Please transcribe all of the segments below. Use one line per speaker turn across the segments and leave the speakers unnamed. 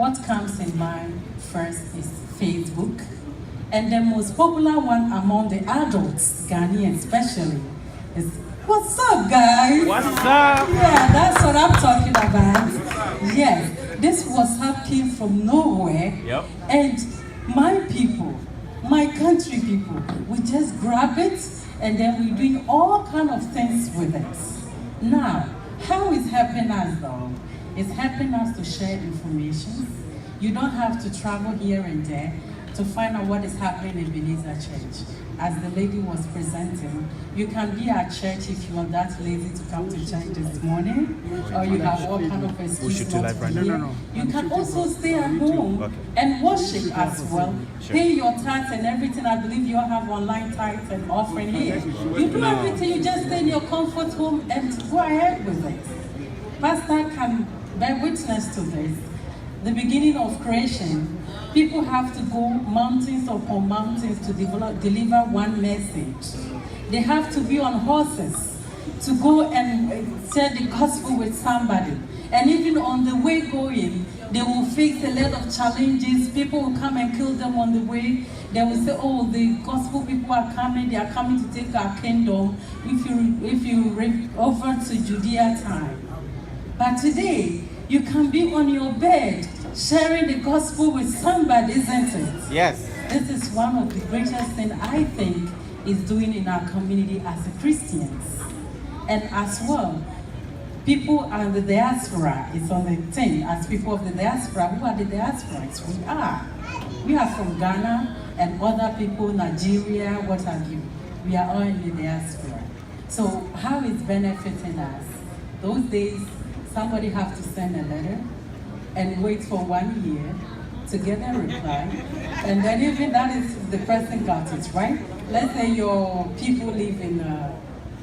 what comes in mind first is Facebook. And the most popular one among the adults, Ghanaians especially, is what's up, guys?
What's up?
Yeah, that's what I'm talking about. Yes, this WhatsApp came from nowhere.
Yep.
And my people, my country people, we just grab it and then we're doing all kind of things with it. Now, how is helping us though? It's helping us to share information. You don't have to travel here and there to find out what is happening in Ebenezer Church. As the lady was presenting, you can be at church if you are that lazy to come to church this morning, or you have all kind of excuses not to be here. You can also stay at home and worship as well. Pay your tithes and everything. I believe you all have online tithes and offering here. You do everything, you just stay in your comfort home and go ahead with it. Pastor can bear witness to this. The beginning of creation, people have to go mountains upon mountains to deliver one message. They have to be on horses to go and share the gospel with somebody. And even on the way going, they will face a lot of challenges. People will come and kill them on the way. They will say, oh, the gospel people are coming. They are coming to take our kingdom. If you read over to Judea time. But today, you can be on your bed sharing the gospel with somebody, isn't it?
Yes.
This is one of the greatest things I think is doing in our community as Christians. And as well, people and the diaspora is on the thing. As people of the diaspora, who are the diasporans? We are from Ghana and other people, Nigeria, what have you. We are all in the diaspora. So how is benefiting us? Those days, somebody have to send a letter and wait for 1 year to get a reply. And then even that is the person got it, right? Let's say your people live in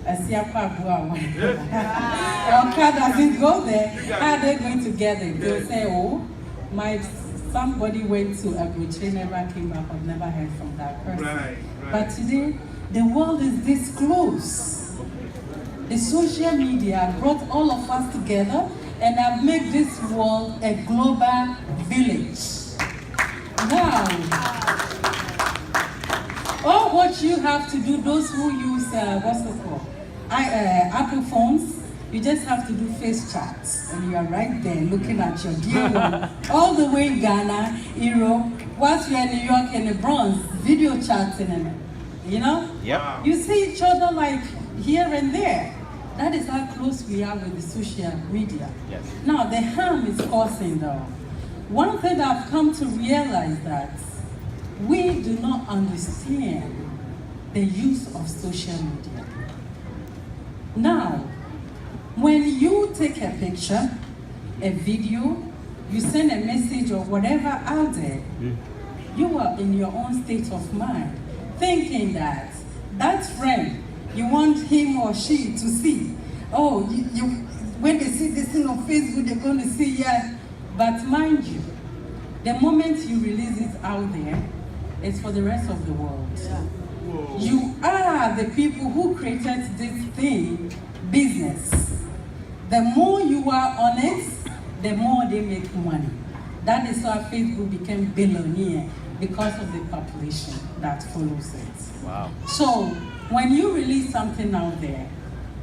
Asiapabua. Your car doesn't go there. How are they going to get it? They'll say, oh, somebody went to Abuja, never came back, I've never heard from that person. Right. But today, the world is this close. The social media brought all of us together and have made this world a global village. Now, all what you have to do, those who use, what's it called? Apple phones, you just have to do face chats. And you are right there looking at your dear one. All the way in Ghana, Europe, whilst you're in New York and the Bronx, video chatting and, you know?
Yep.
You see each other like here and there. That is how close we are with the social media.
Yes.
Now, the harm is causing though. One thing I've come to realize that we do not understand the use of social media. Now, when you take a picture, a video, you send a message or whatever out there, you are in your own state of mind, thinking that that friend, you want him or she to see. Oh, when they see this thing on Facebook, they're going to see, yeah. But mind you, the moment you release it out there, it's for the rest of the world. Yeah. You are the people who created this thing, business. The more you are on it, the more they make money. That is why Facebook became billionaire, because of the population that follows it.
Wow.
So, when you release something out there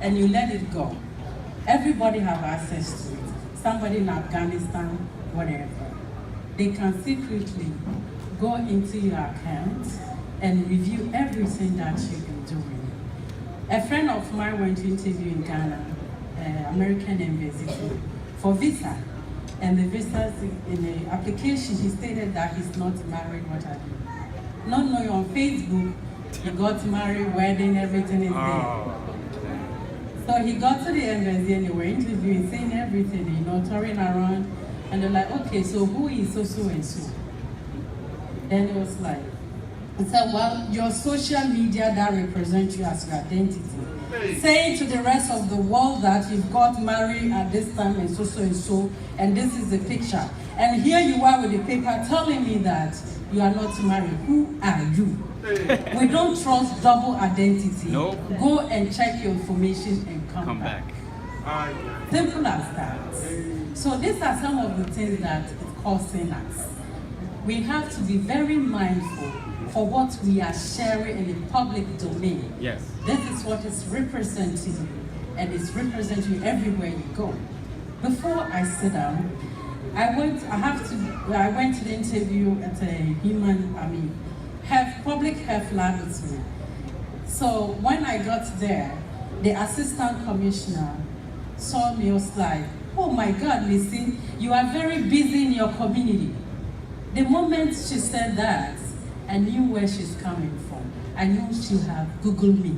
and you let it go, everybody have access to it. Somebody in Afghanistan, whatever. They can secretly go into your account and review everything that you've been doing. A friend of mine went to interview in Ghana, American embassy for visa. And the visa, in the application, he stated that he's not married, what have you. Not knowing on Facebook, he got married, wedding, everything is there. So he got to the embassy and they were interviewing, saying everything, you know, touring around. And they're like, okay, so who is so and so? Then it was like, he said, well, your social media that represents you as your identity. Saying to the rest of the world that you've got married at this time and so, and this is the picture. And here you are with the paper telling me that you are not married. Who are you? We don't trust double identity.
Nope.
Go and check your information and come back. Simple as that. So these are some of the things that is causing us. We have to be very mindful for what we are sharing in the public domain.
Yes.
This is what is representing you, and it's representing you everywhere you go. Before I sit down, I went to the interview at a public health laboratory. So when I got there, the assistant commissioner saw me, was like, oh my God, Missy, you are very busy in your community. The moment she said that, I knew where she's coming from. I knew she had Googled me.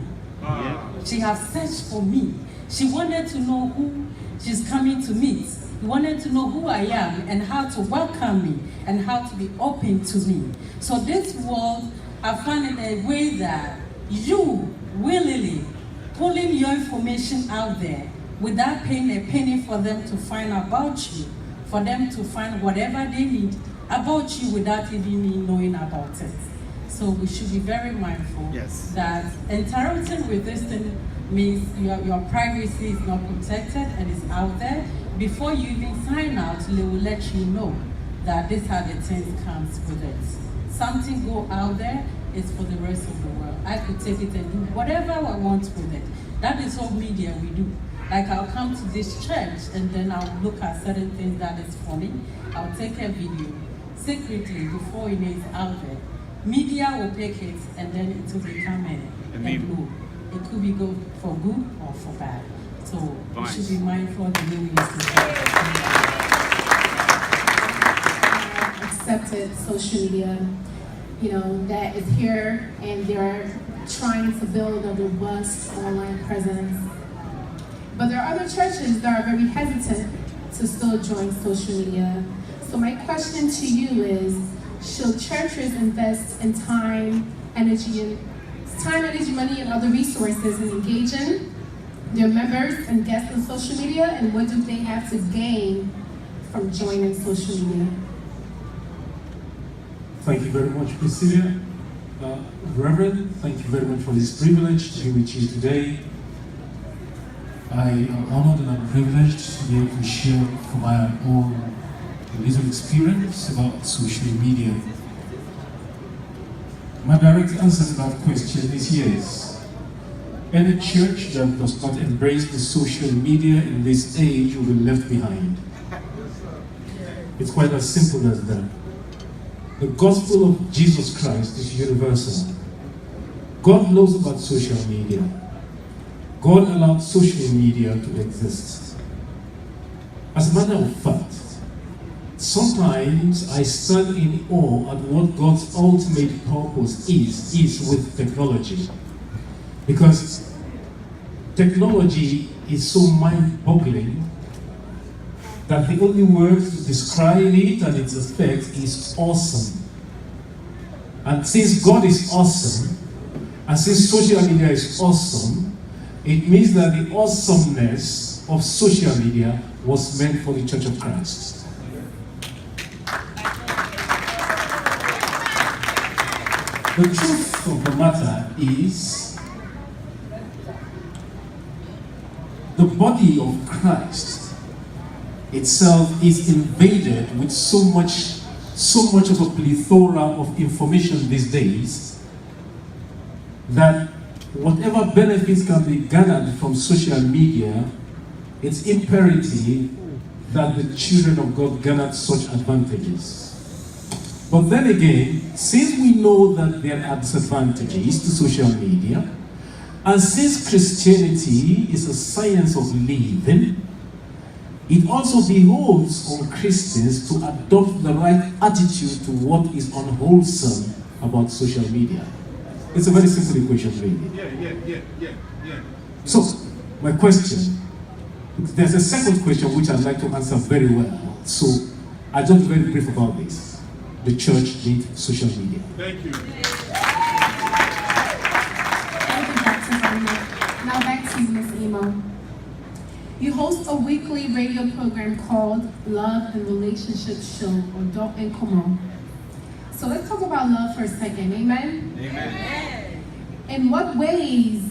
She has searched for me. She wanted to know who she's coming to meet. She wanted to know who I am and how to welcome me and how to be open to me. So this world, I found in a way that you willingly pulling your information out there without paying a penny for them to find about you, for them to find whatever they need about you without even me knowing about it. So we should be very mindful that interacting with this thing means your privacy is not protected and is out there. Before you even sign out, they will let you know that this are the things comes with it. Something go out there is for the rest of the world. I could take it and do whatever I want with it. That is all media we do. Like I'll come to this church and then I'll look at certain things that is funny. I'll take a video secretly before it is out there. Media will pick it and then it will become a blue. It could be good for good or for bad. So we should be mindful of the way we use
accepted social media, that is here and they're trying to build a robust online presence. But there are other churches that are very hesitant to still join social media. So my question to you is, should churches invest in time, energy, money, and other resources in engaging their members and guests on social media? And what do they have to gain from joining social media?
Thank you very much, Priscilla. Reverend, thank you very much for this privilege to be with you today. I am honored and I'm privileged to be able to share from my own little experience about social media. My direct answer to that question is yes. Any church that does not embrace the social media in this age will be left behind. It's quite as simple as that. The gospel of Jesus Christ is universal. God knows about social media. God allowed social media to exist. As a matter of fact, sometimes I stand in awe at what God's ultimate purpose is with technology. Because technology is so mind-boggling that the only word to describe it and its effect is awesome. And since God is awesome, and since social media is awesome, it means that the awesomeness of social media was meant for the Church of Christ. The truth of the matter is, the body of Christ itself is invaded with so much of a plethora of information these days that whatever benefits can be garnered from social media, it's imperative that the children of God garner such advantages. But then again, since we know that there are disadvantages to social media, and since Christianity is a science of living, it also behoves on Christians to adopt the right attitude to what is unwholesome about social media. It's a very simple equation, really. Yeah. So, my question, there's a second question which I'd like to answer very well. So, I'll just be very brief about this. The church needs social media.
Thank you.
Thank you, Dr. Bernard. Now back to you, Ms. Imo. You host a weekly radio program called Love and Relationship Show, or Doc and Como. So let's talk about love for a second, amen?
Amen.
In what ways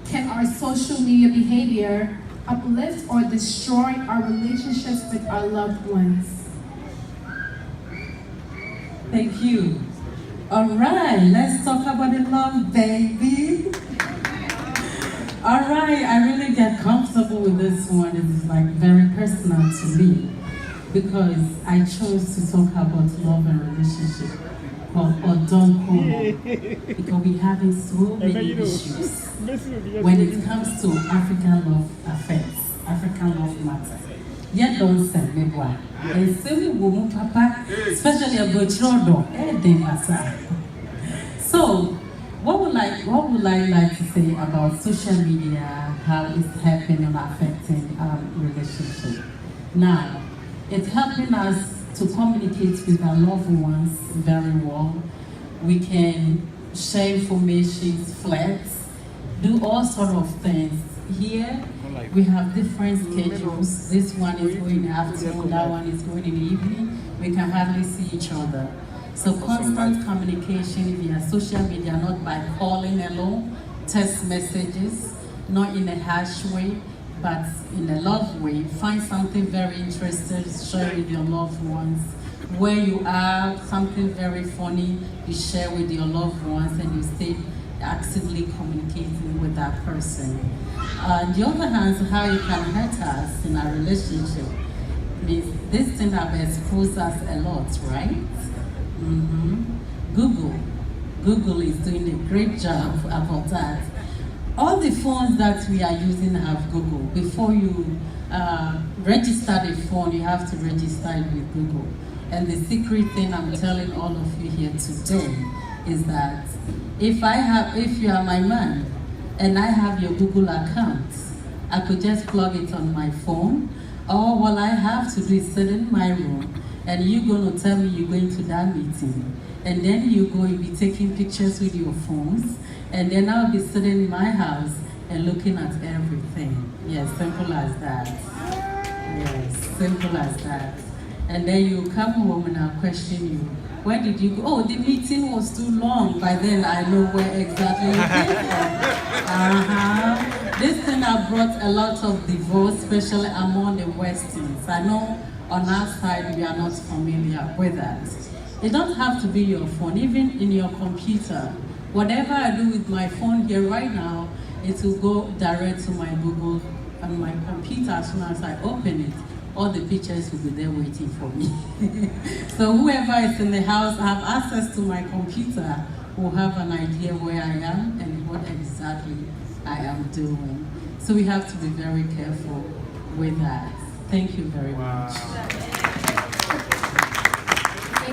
can our social media behavior uplift or destroy our relationships with our loved ones?
Thank you. All right, let's talk about the love, baby. All right, I really get comfortable with this one. It's like very personal to me because I chose to talk about love and relationship called Odon Komo because we having so many issues when it comes to African love affairs, African love matters. Yet don't send me why. And say we woman papa, especially about children, So what would I like to say about social media, how it's helping and affecting our relationship? Now, it's helping us to communicate with our loved ones very well. We can share information, flats, do all sort of things. Here, we have different schedules. This one is going in the afternoon, that one is going in the evening. We can hardly see each other. So constant communication via social media, not by calling alone, text messages, not in a harsh way, but in a love way. Find something very interesting, share with your loved ones. Where you are, something very funny, you share with your loved ones and you stay actively communicating with that person. On the other hand, how it can hurt us in our relationship means this thing have exposed us a lot, right? Google is doing a great job about that. All the phones that we are using have Google. Before you register the phone, you have to register it with Google. And the secret thing I'm telling all of you here today is that if you are my man and I have your Google account, I could just plug it on my phone, or all I have to do is sit in my room and you're going to tell me you're going to that meeting. And then you'll be taking pictures with your phones, and then I'll be sitting in my house and looking at everything. Yes, simple as that. Yes, simple as that. And then you come home and I'll question you. Where did you go? Oh, the meeting was too long. By then I know where exactly you came from. This thing has brought a lot of divorce, especially among the Westerns. I know on our side we are not familiar with that. It don't have to be your phone, even in your computer. Whatever I do with my phone here right now, it will go direct to my Google and my computer. As soon as I open it, all the pictures will be there waiting for me. So whoever is in the house have access to my computer will have an idea where I am and what exactly I am doing. So we have to be very careful with that. Thank you very much.